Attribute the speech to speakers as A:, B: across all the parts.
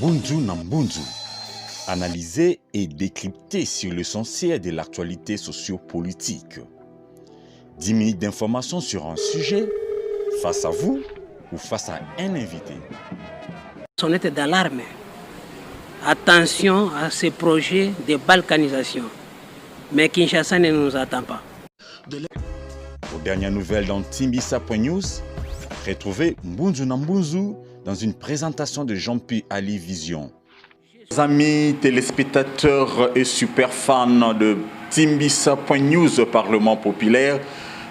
A: Mbunzu na Mbunzu, analysé et décrypté sur l'essentiel de l'actualité socio-politique. 10 minutes d'information sur un sujet, face à vous ou face à un invité.
B: Sonnette d'alarme. Attention à ces projets de balkanisation. Mais Kinshasa ne nous attend pas.
A: Aux dernières nouvelles dans Timbisa.news, retrouvez Mbunzu na Mbunzu dans une présentation de Jean-Pierre Ali Vision. Amis téléspectateurs et super fans de Timbisa.news Parlement populaire,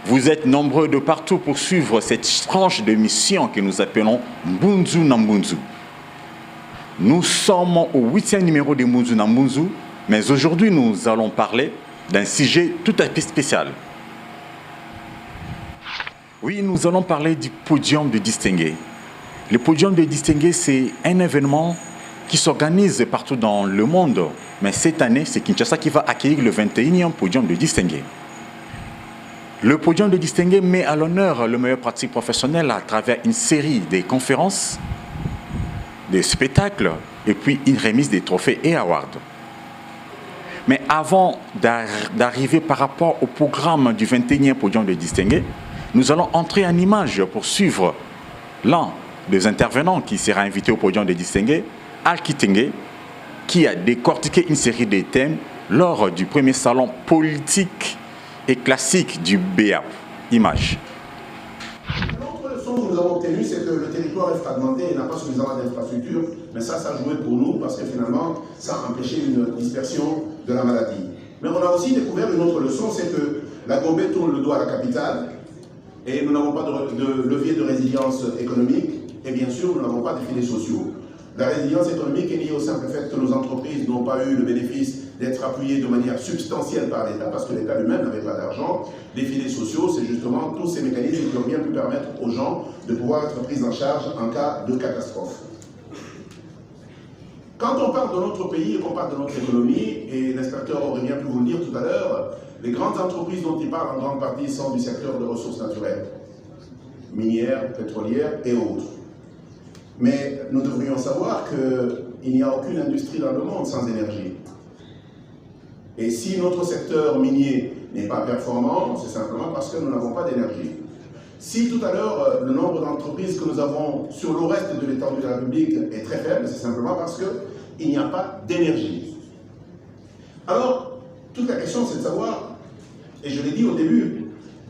A: vous êtes nombreux de partout pour suivre cette tranche de mission que nous appelons Mbunzu na Mbunzu. Nous sommes au 8e numéro de Mbunzu na Mbunzu, mais aujourd'hui nous allons parler d'un sujet tout à fait spécial. Oui, nous allons parler du podium de distingués. Le podium de distingués, c'est un événement qui s'organise partout dans le monde. Mais cette année, c'est Kinshasa qui va accueillir le 21e podium de distingués. Le podium de distingués met à l'honneur le meilleur pratique professionnel à travers une série de conférences, des spectacles et puis une remise des trophées et awards. Mais avant d'arriver par rapport au programme du 21e podium de distingués, nous allons entrer en image pour suivre l'un des intervenants qui sera invité au podium de distingués, Alkitenge, qui a décortiqué une série de thèmes lors du premier salon politique et classique du BEAP. Image.
C: L'autre leçon que nous avons obtenue, c'est que le territoire est fragmenté et n'a pas suffisamment d'infrastructures, mais ça a joué pour nous parce que finalement, ça a empêché une dispersion de la maladie. Mais on a aussi découvert une autre leçon, c'est que la Gombe tourne le dos à la capitale et nous n'avons pas de levier de résilience économique et bien sûr, nous n'avons pas de filets sociaux. La résilience économique est liée au simple fait que nos entreprises n'ont pas eu le bénéfice d'être appuyées de manière substantielle par l'État, parce que l'État lui-même n'avait pas d'argent. Les filets sociaux, c'est justement tous ces mécanismes qui ont bien pu permettre aux gens de pouvoir être pris en charge en cas de catastrophe. Quand on parle de notre pays et qu'on parle de notre économie, et l'inspecteur aurait bien pu vous le dire tout à l'heure, les grandes entreprises dont il parle en grande partie sont du secteur de ressources naturelles, minières, pétrolières et autres. Mais nous devrions savoir qu'il n'y a aucune industrie dans le monde sans énergie. Et si notre secteur minier n'est pas performant, c'est simplement parce que nous n'avons pas d'énergie. Si tout à l'heure, le nombre d'entreprises que nous avons sur le reste de l'étendue de la République est très faible, c'est simplement parce qu'il n'y a pas d'énergie. Alors, toute la question, c'est de savoir, et je l'ai dit au début,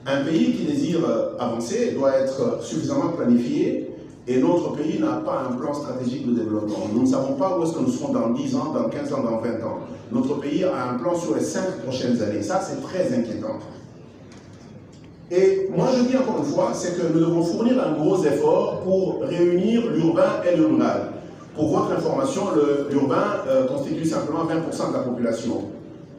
C: un pays qui désire avancer doit être suffisamment planifié. Et notre pays n'a pas un plan stratégique de développement. Nous ne savons pas où est-ce que nous serons dans 10 ans, dans 15 ans, dans 20 ans. Notre pays a un plan sur les 5 prochaines années. Ça, c'est très inquiétant. Et moi, je dis encore une fois, c'est que nous devons fournir un gros effort pour réunir l'urbain et le rural. Pour votre information, l'urbain constitue simplement 20% de la population.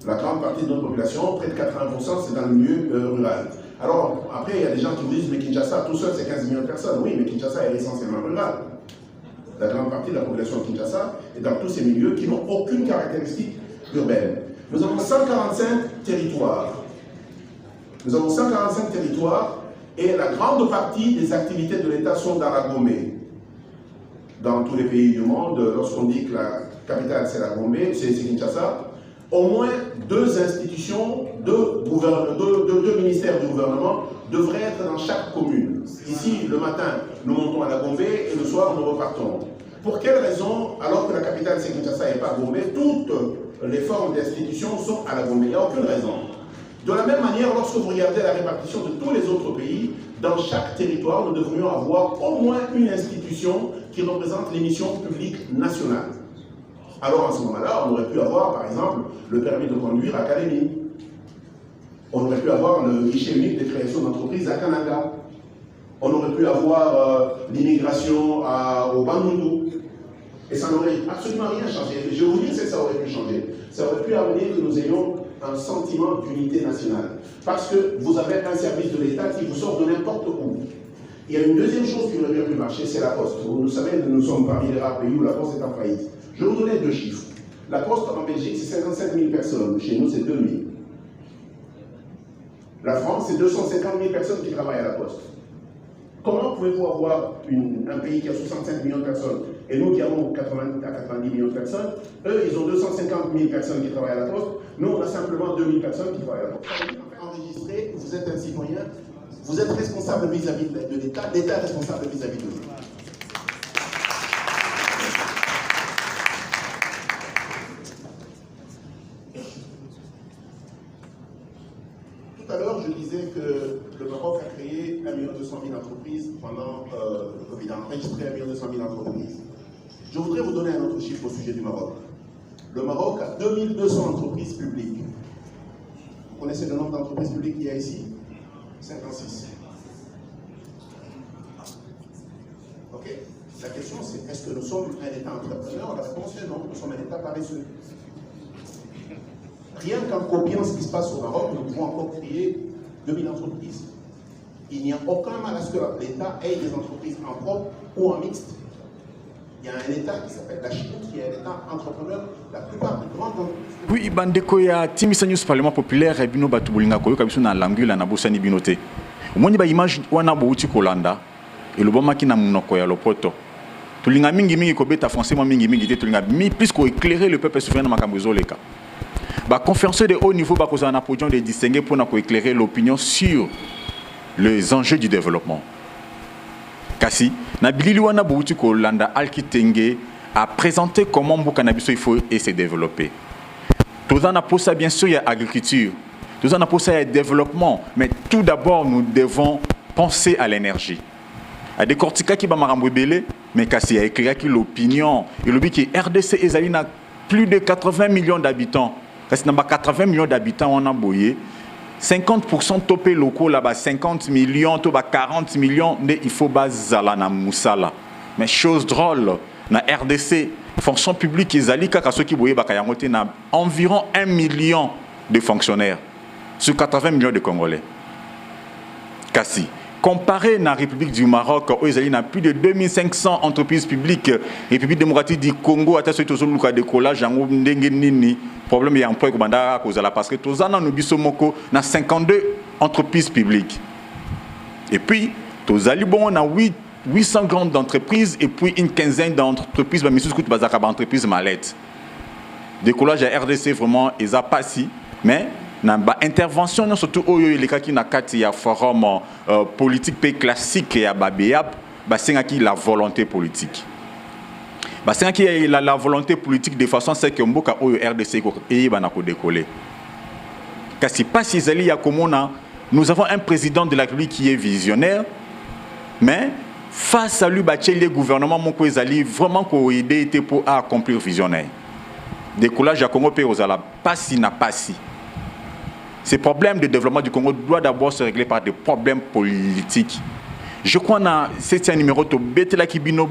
C: La grande partie de notre population, près de 80%, c'est dans le milieu rural. Alors, après, il y a des gens qui vous disent, mais Kinshasa, tout seul, c'est 15 millions de personnes. Oui, mais Kinshasa est essentiellement rural. La grande partie de la population de Kinshasa est dans tous ces milieux qui n'ont aucune caractéristique urbaine. Nous avons 145 territoires. Nous avons 145 territoires et la grande partie des activités de l'État sont dans la Gombe. Dans tous les pays du monde, lorsqu'on dit que la capitale, c'est la Gombe, c'est Kinshasa, au moins 2 institutions, 2 ministères du gouvernement devraient être dans chaque commune. Ici, le matin, nous montons à la Gombe et le soir, nous repartons. Pour quelle raison, alors que la capitale, c'est Kinshasa et pas Gombe, toutes les formes d'institutions sont à la Gombe? Il n'y a aucune raison. De la même manière, lorsque vous regardez la répartition de tous les autres pays, dans chaque territoire, nous devrions avoir au moins une institution qui représente les missions publiques nationales. Alors en ce moment-là, on aurait pu avoir, par exemple, le permis de conduire à Kalemi. On aurait pu avoir le guichet unique de création d'entreprise à Kananga. On aurait pu avoir l'immigration au Bandundu. Et ça n'aurait absolument rien changé. Je vous dis que ça aurait pu changer. Ça aurait pu amener que nous ayons un sentiment d'unité nationale. Parce que vous avez un service de l'État qui vous sort de n'importe où. Il y a une deuxième chose qui aurait bien pu marcher, c'est la Poste. Vous savez, nous sommes parmi les rares pays où la Poste est en faillite. Je vais vous donner 2 chiffres. La Poste en Belgique, c'est 57 000 personnes. Chez nous, c'est 2 000. La France, c'est 250 000 personnes qui travaillent à la Poste. Comment pouvez-vous avoir un pays qui a 65 millions de personnes et nous qui avons 80 à 90 millions de personnes? Eux, ils ont 250 000 personnes qui travaillent à la poste. Nous, on a simplement 2 000 personnes qui travaillent à la poste. Enregistré, vous êtes un citoyen, vous êtes responsable vis-à-vis de l'État, l'État est responsable vis-à-vis de vous. Tout à l'heure, je disais que le Maroc a créé 1 200 000 entreprises pendant le Covid, a enregistré 1 200 000 entreprises. Je voudrais vous donner un autre chiffre au sujet du Maroc. Le Maroc a 2200 entreprises publiques. Vous connaissez le nombre d'entreprises publiques qu'il y a ici? 56. Ok? La question c'est, est-ce que nous sommes un État entrepreneur? La réponse est non, nous sommes un État paresseux. Rien qu'en copiant ce qui se passe au Maroc, nous pouvons encore créer 2000 entreprises. Il n'y a aucun mal à ce que l'État ait des entreprises en propre ou en mixte. Il y a un État qui s'appelle la Chine, qui est un État entrepreneur. La plupart des grandes entreprises...
A: Oui, bandeko ya Timisa News Parlement Populaire et bino batu bolinga koyo kabiso na langula na bosani binote. Omoni ba image wana bouti kolanda et le boma ki na munoko ya lopoto. Tulinga mingi ko beta français mo mingi te tulinga mi plus ko éclairer le peuple souverain na makambo zoleka. Ba conférencier de haut niveau ba ko na podium de distinguer pour na ko éclairer l'opinion sur les enjeux du développement. Kasi na bilili wana bouti kolanda Alkitenge a présenté comment Mboka Nabiso il faut et se développer. Tout en a ça bien sûr il y a agriculture, tout en a ça il y a développement, mais tout d'abord nous devons penser à l'énergie. À des cortica qui va m'arambouer mais kasi a éclairé qui l'opinion et le but qui RDC Ezali n'a plus de 80 millions d'habitants. Kasi n'a pas 80 millions d'habitants on a boyé. 50% topé locaux là-bas, 50 millions, 40 millions, il faut bazala na moussala. Mais chose drôle, na RDC, fonction publique, ils kaka ceux qui boye bakayangote na environ 1 million de fonctionnaires sur 80 millions de Congolais. Kasi. Comparé à la République du Maroc, où il y a plus de 2500 entreprises publiques, République démocratique du Congo, à ce que décollage, problème est emploi parce que tous les ans, nous avons 52 entreprises publiques. Et puis, tous les ans, on a 800 grandes entreprises et puis une quinzaine d'entreprises, mais surtout des entreprises mallettes. Décollage à RDC, vraiment, ils n'ont pas si, mais na intervention surtout les cas qui na kati ya forum politique classique ya babéap basenga ki la volonté politique basenga ki la volonté politique de façon c'est que mboka oyo RDC ko e bana ko décoller kasi pas si zali ya komona nous avons un président de la République qui est visionnaire mais face à lui les gouvernement moko ezali vraiment ko aider pour accomplir visionnaire décollage ya Congo pe ozala pas na passi. Ces problèmes de développement du Congo doivent d'abord se régler par des problèmes politiques. Je crois que c'est un numéro de Betela Kibino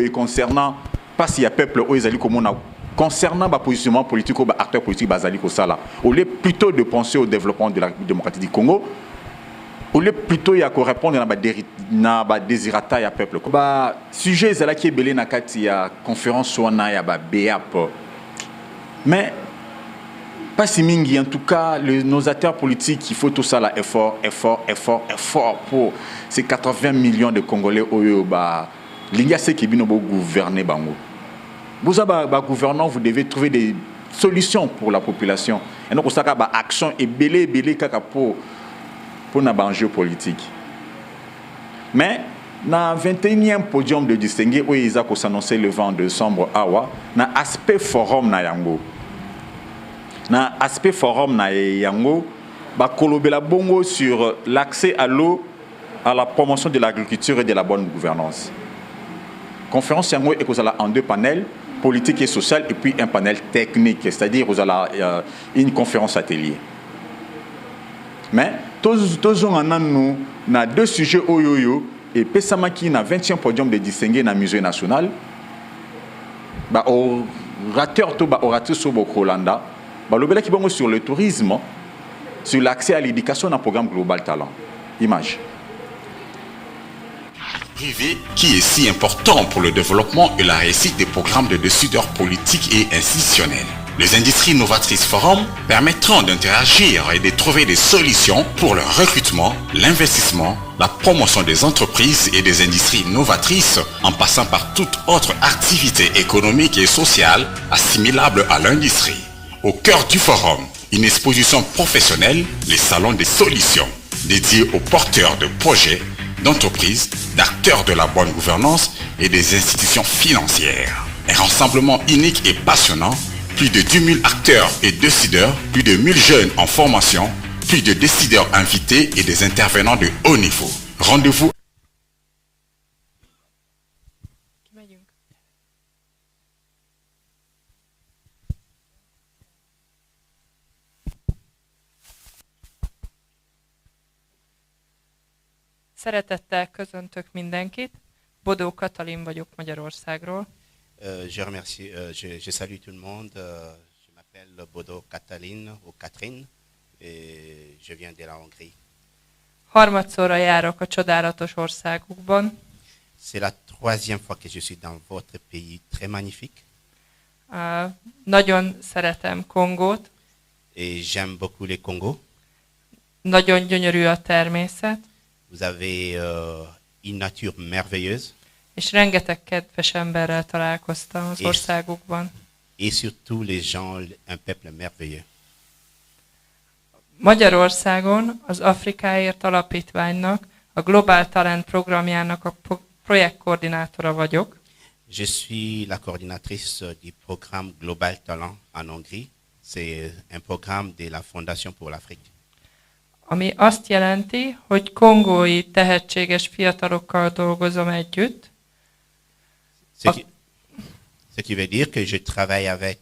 A: et concernant pas s'il y a peuple ou Ezali comme on a concernant le positionnement politique ou acteurs politiques Bazali Kosala. Au lieu plutôt de penser au développement de la République démocratique du Congo, au lieu plutôt de répondre à la désirata ya peuple. Ba sujet Ezala qui est belé na kati ya conférence wana ya ba BAP. Mais pas si mingi, en tout cas, nos acteurs politiques, il faut tout ça là, effort pour ces 80 millions de Congolais au Yoba. L'India c'est qui vient gouverner Bango. Vous avez gouvernant, vous devez trouver des solutions pour la population. Et donc, ça a action et belé pour nos enjeux politiques. Mais, dans le 21e podium de distinguer, où ils ont annoncé le 20 décembre, dans l'aspect forum na yango. Dans l'aspect forum na yango, ba kolobela bongo sur l'accès à l'eau, à la promotion de l'agriculture et de la bonne gouvernance. Conférence yango est en 2 panels, politique et social, et puis un panel technique, c'est-à-dire une conférence atelier. Mais tous nous na 2 sujets oyoyo et Pesamaki na 20e podium de distinguer na musée national. Ba orateur to ba orateur sur Bokolanda. Sur le tourisme, sur l'accès à l'éducation dans le programme Global Talent. Image.
D: Privé qui est si important pour le développement et la réussite des programmes de décideurs politiques et institutionnels. Les industries novatrices Forum permettront d'interagir et de trouver des solutions pour le recrutement, l'investissement, la promotion des entreprises et des industries novatrices en passant par toute autre activité économique et sociale assimilable à l'industrie. Au cœur du forum, une exposition professionnelle, les salons des solutions, dédiés aux porteurs de projets, d'entreprises, d'acteurs de la bonne gouvernance et des institutions financières. Un rassemblement unique et passionnant. Plus de 10 000 acteurs et décideurs, plus de 1000 jeunes en formation, plus de décideurs invités et des intervenants de haut niveau. Rendez-vous.
E: Szeretettel köszöntök mindenkit. Bodó Katalin vagyok Magyarországról.
F: Je salue tout le monde. Je m'appelle Bodo Katalin ou Catherine et je viens de la Hongrie.
E: Harmadszorra járok a csodálatos országukban.
F: C'est la troisième fois que je suis dans votre pays très magnifique.
E: Nagyon szeretem Kongót.
F: Et j'aime beaucoup les Congo.
E: Nagyon gyönyörű a természet.
F: Vous avez une nature merveilleuse.
E: És rengeteg kedves emberrel találkoztam az országukban.
F: Et surtout les gens, un peuple merveilleux.
E: Magyarországon az Afrikáért Alapítványnak a Global Talent programjának a projektkoordinátora vagyok.
F: Je suis la coordinatrice du programme Global Talent en Hongrie. C'est un programme de la Fondation pour l'Afrique.
E: Ami azt jelenti, hogy kongói tehetséges fiatalokkal dolgozom együtt.
F: Ce qui veut dire que je travaille avec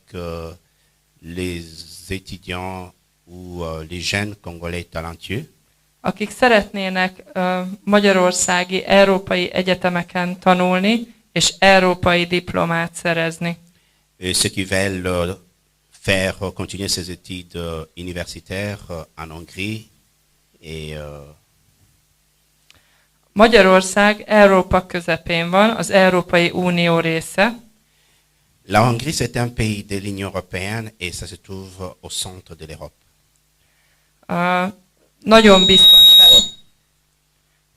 F: les étudiants ou les jeunes congolais talentueux.
E: Akik szeretnének magyarországi, európai egyetemeken tanulni, és európai diplomát szerezni.
F: Ceux qui veulent faire continuer ses études universitaires en Hongrie. Et,
E: Magyarország Európa közepén van, az Európai Unió része.
F: La Hongrie, c'est un pays de l'Union européenne et ça se trouve au centre de l'Europe.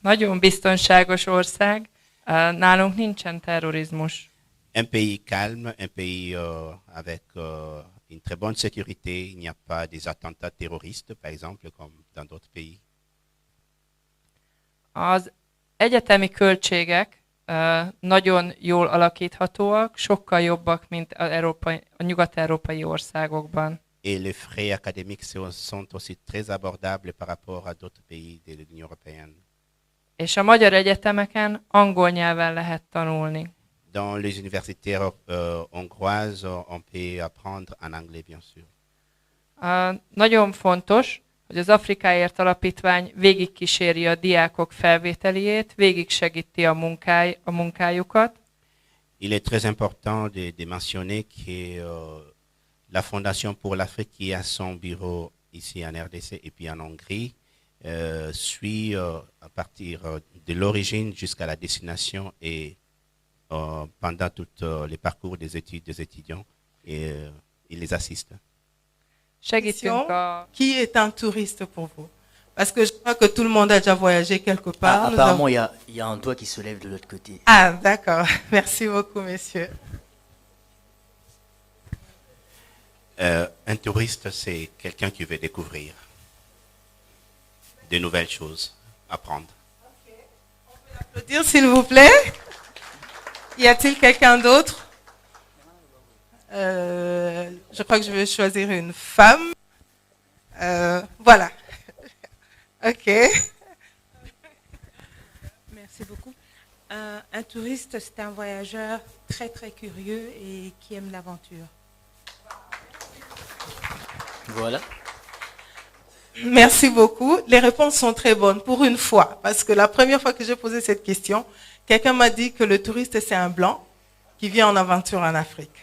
E: Nagyon biztonságos ország, nálunk nincsen terrorizmus.
F: Un pays calme, un pays avec une très bonne sécurité. Il n'y a pas des attentats terroristes, par exemple, comme dans d'autres pays.
E: Az egyetemi költségek nagyon jól alakíthatóak, sokkal jobbak, mint a nyugat-európai országokban.
F: Et les frais académiques sont aussi très abordables par rapport à d'autres pays de l'Union européenne.
E: És a magyar egyetemeken angol nyelven lehet tanulni.
F: Dans les universités hongroises, on peut apprendre en anglais, bien sûr.
E: Nagyon fontos, hogy az Afrikáért Alapítvány végigkíséri a diákok felvételiét, végig segíti a munkájukat.
F: Il est très important de mentionner que la Fondation pour l'Afrique, qui a son bureau ici en RDC et puis en Hongrie, suit à partir de l'origine jusqu'à la destination et pendant tout les parcours des études des étudiants et il les assiste.
G: Qui est un touriste pour vous? Parce que je crois que tout le monde a déjà voyagé quelque part.
H: Apparemment, il y a un doigt qui se lève de l'autre côté.
G: Ah, d'accord. Merci beaucoup, messieurs.
F: Un touriste, c'est quelqu'un qui veut découvrir de nouvelles choses, apprendre.
G: Okay. On peut l'applaudir, s'il vous plaît. Y a-t-il quelqu'un d'autre? Je crois que je vais choisir une femme. Voilà. Ok.
I: Merci beaucoup. Un touriste, c'est un voyageur très très curieux et qui aime l'aventure.
H: Voilà.
G: Merci beaucoup. Les réponses sont très bonnes pour une fois. Parce que la première fois que j'ai posé cette question, quelqu'un m'a dit que le touriste, c'est un blanc qui vient en aventure en Afrique.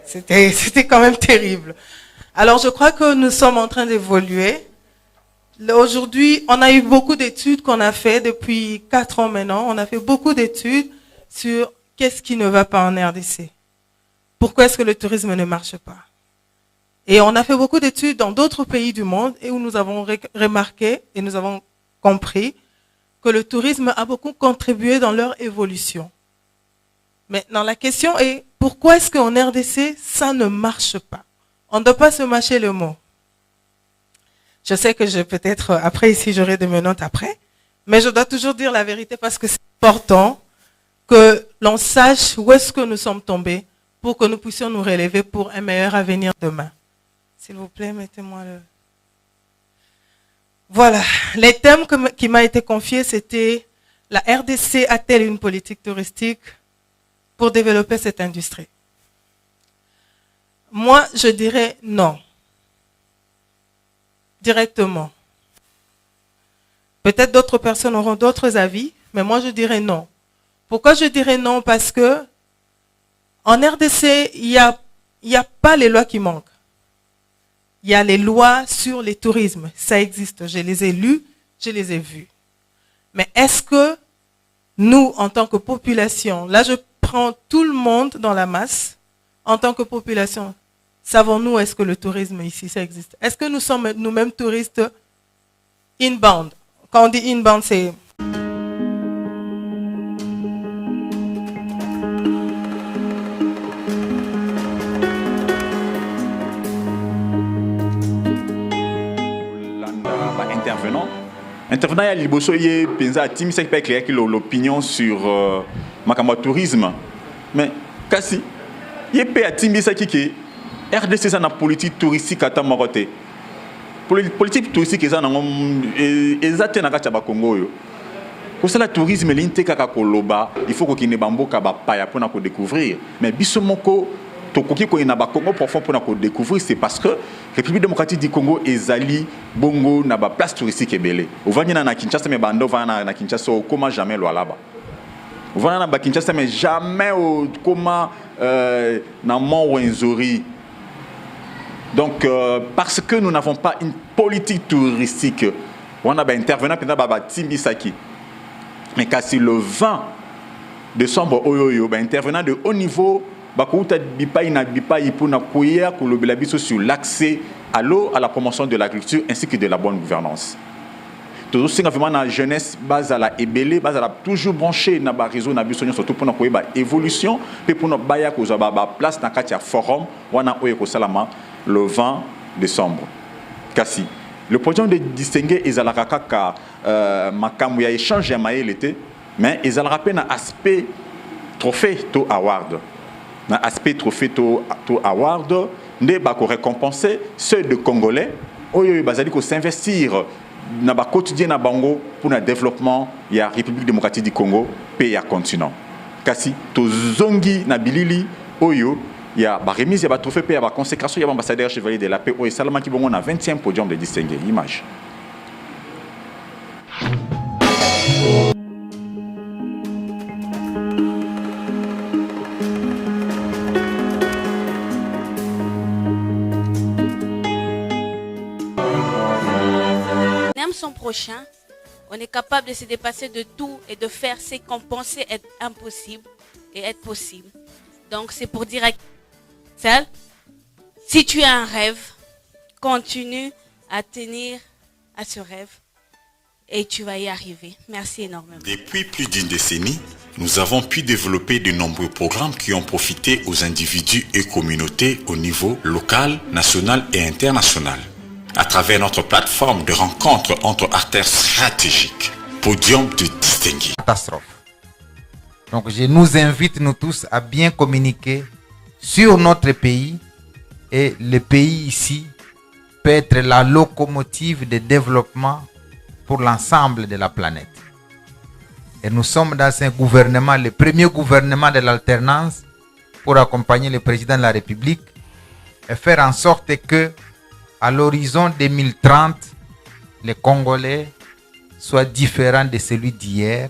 G: C'était quand même terrible. Alors, je crois que nous sommes en train d'évoluer. Aujourd'hui, on a eu beaucoup d'études qu'on a fait depuis 4 ans maintenant. On a fait beaucoup d'études sur qu'est-ce qui ne va pas en RDC. Pourquoi est-ce que le tourisme ne marche pas? Et on a fait beaucoup d'études dans d'autres pays du monde et où nous avons remarqué et nous avons compris que le tourisme a beaucoup contribué dans leur évolution. Maintenant, la question est, pourquoi est-ce qu'en RDC, ça ne marche pas? On ne doit pas se mâcher le mot. Je sais que peut-être, après ici, j'aurai de mes notes après, mais je dois toujours dire la vérité parce que c'est important que l'on sache où est-ce que nous sommes tombés pour que nous puissions nous relever pour un meilleur avenir demain. S'il vous plaît, mettez-moi le... Voilà, les thèmes qui m'a été confiés, c'était la RDC a-t-elle une politique touristique pour développer cette industrie? Moi, je dirais non. Directement. Peut-être d'autres personnes auront d'autres avis, mais moi je dirais non. Pourquoi je dirais non? Parce que en RDC, il n'y a pas les lois qui manquent. Il y a les lois sur les tourismes. Ça existe. Je les ai lues, je les ai vues. Mais est-ce que nous, en tant que population, là je prends tout le monde dans la masse, en tant que population, savons-nous est-ce que le tourisme ici, ça existe? Est-ce que nous sommes nous-mêmes touristes inbound? Quand on dit inbound, c'est...
A: Intervenant à Liboso, il y a pensa timisa qui peut éclairer l'opinion sur Makamba tourisme. Mais kasi, il y a pas timisa qui RDC ça na politique touristique à Tamarote. Politique touristique ça na exacte na kacha ba Congo yo. Pour ça le tourisme l'inte kaka koloba, il faut que ne bamboka ba paya pour na ko découvrir. Mais bisomoko tokoki ko ina ba Congo profond pour na ko découvrir, c'est parce que République démocratique du Congo ezali bongo na ba place touristique ebele. Ovani na Kinshasa mais bando vana na Kinshasa comment jamais lo là-bas. Ovani na Kinshasa mais jamais au comment na Mont Rwenzori. Donc parce que nous n'avons pas une politique touristique, on a intervenant pendant baba Timbisaki. Mais kasi le 20 décembre oyoyo intervenant de haut niveau bakouta bipai na bipai pour na koya ko lobela biso sur l'accès à l'eau, à la promotion de l'agriculture ainsi que de la bonne gouvernance. Tout ce vraiment na jeunesse base à la ebele base à la toujours branché na ba réseau na biso surtout pour na koya ba évolution et pour na baya ko za ba place na katia forum wana oyo ko salama le 20 décembre. Kasi le podium de distinguer ezalaka kaka makambu ya échange ya maélete mais ezalaka pe na aspect trophée to award. Dans l'aspect trophée to award, nous avons récompensé ceux de Congolais qui s'investir dans le quotidien na bango pour le développement de la République démocratique du Congo et du continent. Kasi to zongi na bilili oyo il y a ba remise, il y a ba trophée, il y a ba consécration, il y a ambassadeur chevalier de la paix oyo salama ki bongo na 20e podium de distinguer image.
J: Prochain, on est capable de se dépasser de tout et de faire ce qu'on pensait être impossible et être possible. Donc c'est pour dire à celle, si tu as un rêve, continue à tenir à ce rêve et tu vas y arriver. Merci énormément.
D: Depuis plus d'une décennie, nous avons pu développer de nombreux programmes qui ont profité aux individus et communautés au niveau local, national et international. À travers notre plateforme de rencontres entre acteurs stratégiques, podium de distinguer.
K: Catastrophe. Donc je nous invite nous tous à bien communiquer sur notre pays et le pays ici peut être la locomotive de développement pour l'ensemble de la planète. Et nous sommes dans un gouvernement, le premier gouvernement de l'alternance pour accompagner le président de la République et faire en sorte que à l'horizon 2030, les Congolais soient différents de celui d'hier.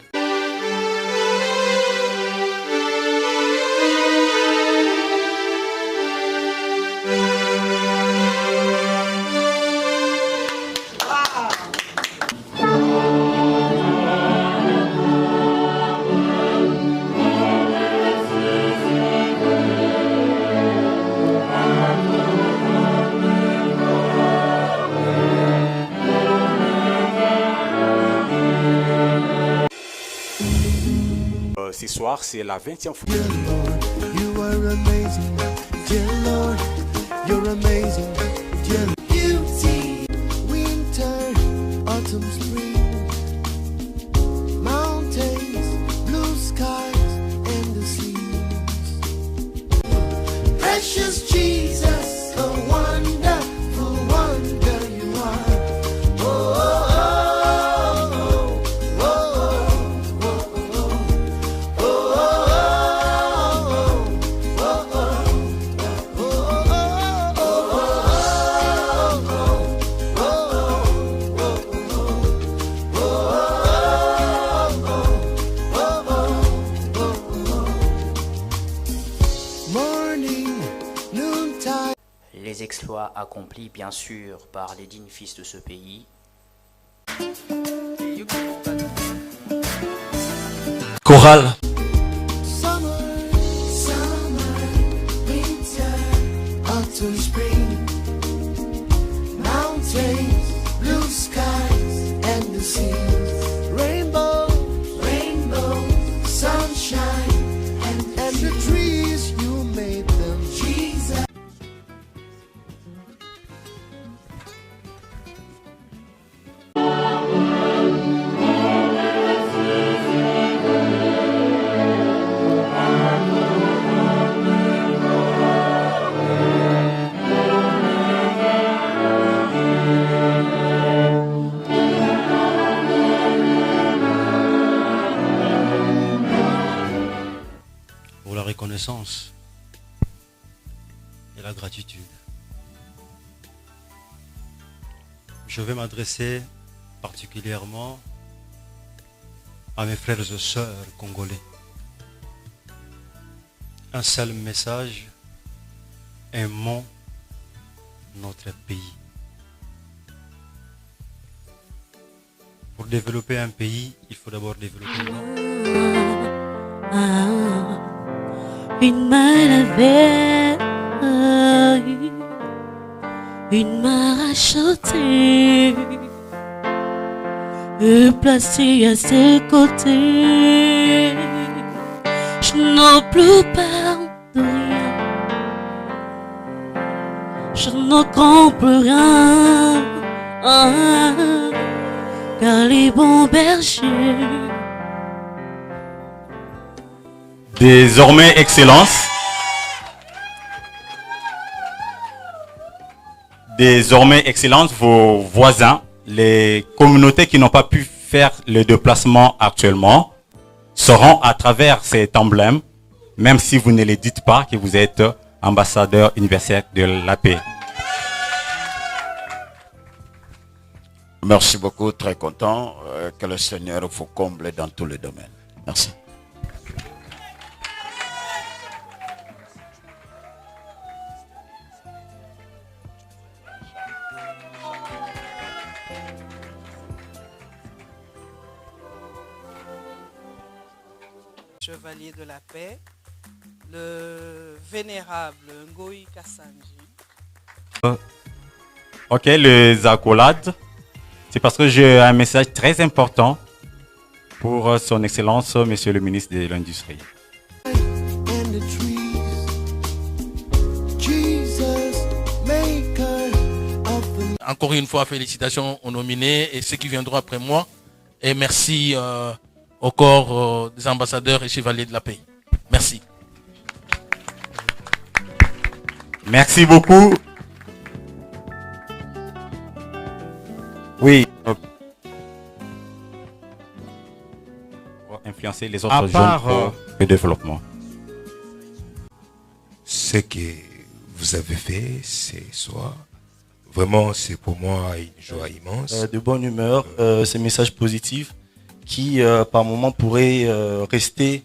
D: soir, c'est la 20e fois.
L: You are amazing, dear Lord. You're amazing, dear Lord. Beauty, winter, autumn, spring, mountains, blue skies, and the seas. Precious Jesus, a wonderful wonder you are. Oh, oh, oh, oh, oh, oh,
H: Les exploits accomplis bien sûr par les dignes fils de ce pays.
M: Chorale.
L: Summer, winter, autumn, spring, mountains, blue skies, and the seas. Rainbow, sunshine, and the trees, you made them. Jesus.
M: Pour la reconnaissance et la gratitude. Je vais m'adresser particulièrement à mes frères et sœurs congolais. Un seul message: aimons notre pays. Pour développer un pays, il faut d'abord développer
N: Une main levée, une main rachetée, et placée à ses côtés. Je n'ai plus peur de rien, je ne comprends plus rien, car les bons bergers.
D: Désormais, Excellence. Désormais, Excellence, vos voisins, les communautés qui n'ont pas pu faire le déplacement actuellement, sauront à travers cet emblème, même si vous ne les dites pas, que vous êtes ambassadeur universel de la paix.
O: Merci beaucoup, très content. Que le Seigneur vous comble dans tous les domaines. Merci.
G: Chevalier de la paix, le vénérable Ngoï Kassanji.
D: Ok, les accolades, c'est parce que j'ai un message très important pour son Excellence, Monsieur le ministre de l'Industrie.
P: Encore une fois, félicitations aux nominés et ceux qui viendront après moi. Et merci au corps des ambassadeurs et chevaliers de la paix. Merci.
D: Merci beaucoup. Oui. Pour influencer les autres jeunes pour le développement.
Q: Ce que vous avez fait ce soir, vraiment c'est pour moi une joie immense.
R: De bonne humeur, ces messages positifs qui par moment pourraient rester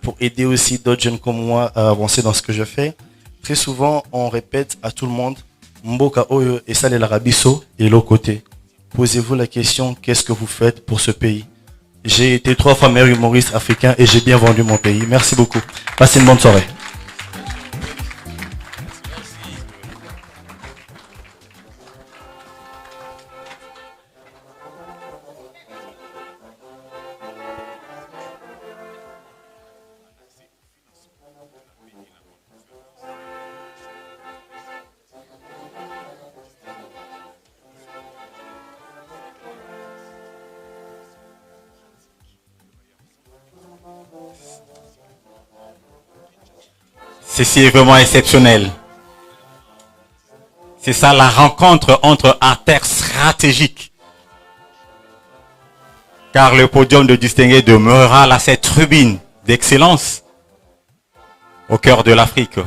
R: pour aider aussi d'autres jeunes comme moi à avancer dans ce que je fais. Très souvent on répète à tout le monde Mboka Oyo et Salé l'Arabiso et l'autre côté. Posez-vous la question, qu'est-ce que vous faites pour ce pays? J'ai été 3 fois meilleur humoriste africain et j'ai bien vendu mon pays. Merci beaucoup. Passez une bonne soirée.
D: Ceci est vraiment exceptionnel. C'est ça la rencontre entre acteurs stratégiques. Car le podium de distingué demeurera là cette tribune d'excellence au cœur de l'Afrique.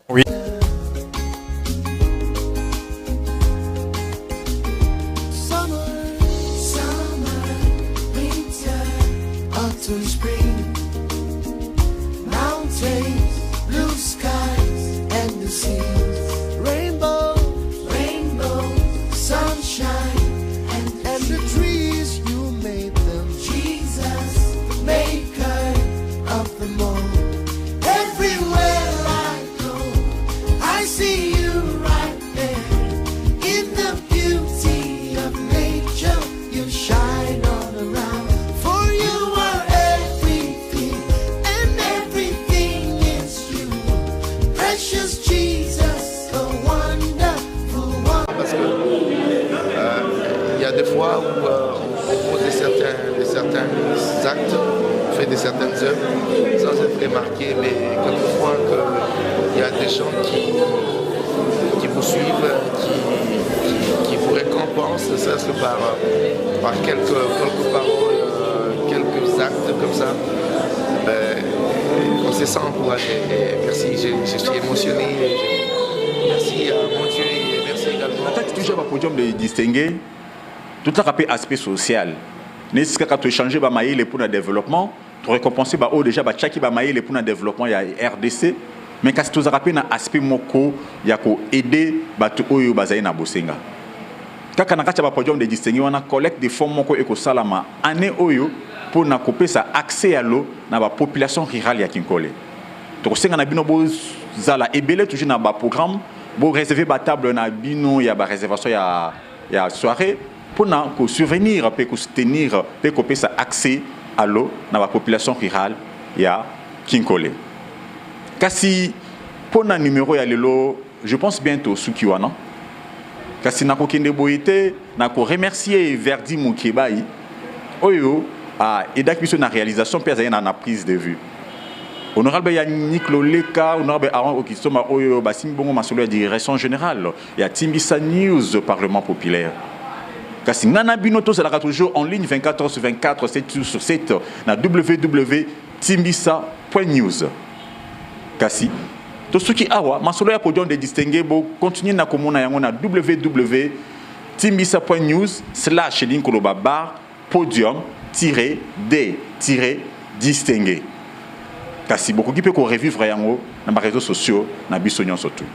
D: Oui.
L: Autumn, spring, mountains, blue skies, and the seas, rainbows, sunshine, and the trees. You made them, Jesus, the maker of them all. Everywhere I go, I see you right there. In the beauty of nature, you shine all around. For you are everything, and everything is you. Precious Jesus, a wonderful one.
S: Parce que il y a des fois où on pose certains actes, on fait certaines œuvres sans être remarqué, mais quelquefois il y a des gens qui vous suivent, qui vous récompensent, ne serait-ce que par quelques paroles, quelques actes comme ça. On se sent encouragé. Et merci, je suis émotionné. Merci à mon Dieu et merci également.
A: Quand tu toujours un podium de distingué, tout ça rappelle aspect social. N'est-ce que quand tu échanges pour le développement, tu récompenses déjà chaque pour le développement, il y a RDC. Mais quand tu as rappelé un aspect moko, il y a aider batu oyo bazaye na bosenga. Quand on a un podium de distingué, on a collecte des fonds moko eko salama année oyo pour na couper ça accès à l'eau dans la population rurale ya Kinkole. Donc c'est un bino bo zala ebele toujours na ba programme bo réserver ba table na bino ya ba réservation ya soirée pour na ko survenir pe ko soutenir pe couper ça accès à l'eau dans la population rurale ya Kinkole. Kasi pour na numéro ya lelo je pense bientôt Sukiwana. Kasi na ko kende boité na ko remercier Verdi Mukebai oyo et d'acquisition na réalisation puis na prise de vue. Honorable Yannick Loleka, honorable Aaron Okisoma oyo basimbongo masolo ya direction générale ya Timbisa News Parlement populaire. Kasi nana bino to sera toujours en ligne 24/24 7 sur 7 na www.timbisa.news. Kasi to suki awa masolo ya podium de distingué bo continuer na komona yango na www.timbisa.news/podium-d-distingué. Kasi beaucoup qui peut revivre yango na réseaux sociaux na biso nyonso tout.